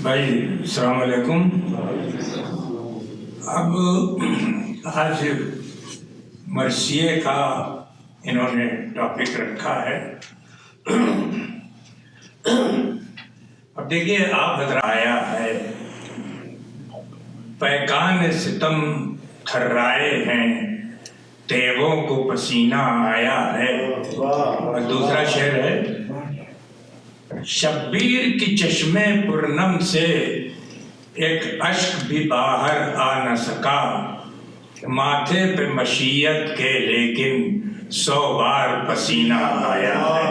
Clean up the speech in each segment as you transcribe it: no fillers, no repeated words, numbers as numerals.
بھائی السلام علیکم۔ اب آج مرثیے کا انہوں نے ٹاپک رکھا ہے۔ اب دیکھیے آپ حضرات آیا ہے، پیکان ستم تھرائے ہیں، تیغوں کو پسینہ آیا ہے۔ اور دوسرا شعر ہے، شبیر کی چشمے پرنم سے ایک اشک بھی باہر آ نہ سکا، ماتھے پہ مشیت کے لیکن 100 بار پسینہ آیا ہے۔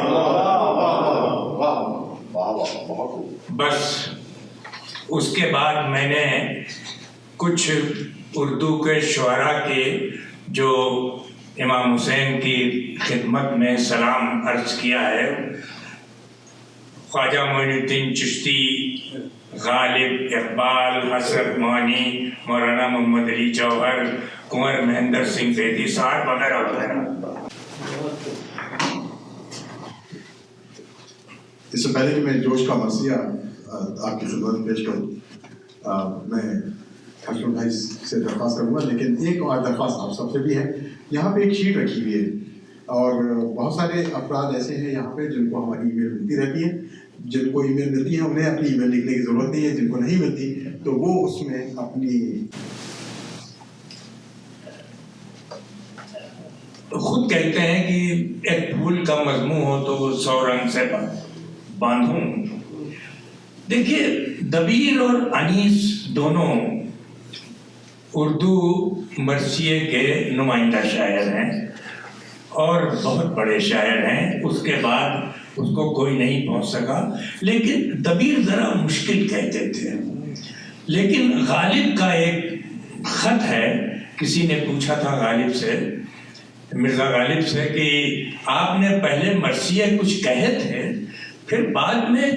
بس اس کے بعد میں نے کچھ اردو کے شعراء کے جو امام حسین کی خدمت میں سلام عرض کیا ہے، خواجہ معین الدین چشتی، غالب، اقبال، حسرت مانی، مولانا محمد علی جوہر، کنور مہندر سنگھ بیدی صاحب وغیرہ وغیرہ۔ اس سے پہلے کہ میں جوش کا مرثیہ آپ کی خدمت میں پیش کروں، میں حسن بھائی سے درخواست کروں گا، لیکن ایک اور درخواست آپ سب سے بھی ہے۔ یہاں پہ ایک شیٹ رکھی ہوئی ہے اور بہت سارے افراد ایسے ہیں یہاں پہ جن کو ہماری ای میل ملتی رہتی ہے، جن کو ای میل ملتی ہے انہیں اپنی ای میل لکھنے کی ضرورت نہیں ہے، جن کو نہیں ملتی تو وہ اس میں اپنی خود کہتے ہیں کہ ایک پھول کا مضمون ہو تو وہ 100 رنگ سے باندھوں۔ دیکھیے دبیر اور انیس دونوں اردو مرثیے کے نمائندہ شاعر ہیں اور بہت بڑے شاعر ہیں، اس کے بعد اس کو کوئی نہیں پہنچ سکا، لیکن دبیر ذرا مشکل کہتے تھے۔ لیکن غالب کا ایک خط ہے، کسی نے پوچھا تھا غالب سے، مرزا غالب سے، کہ آپ نے پہلے مرثیے کچھ کہے تھے پھر بعد میں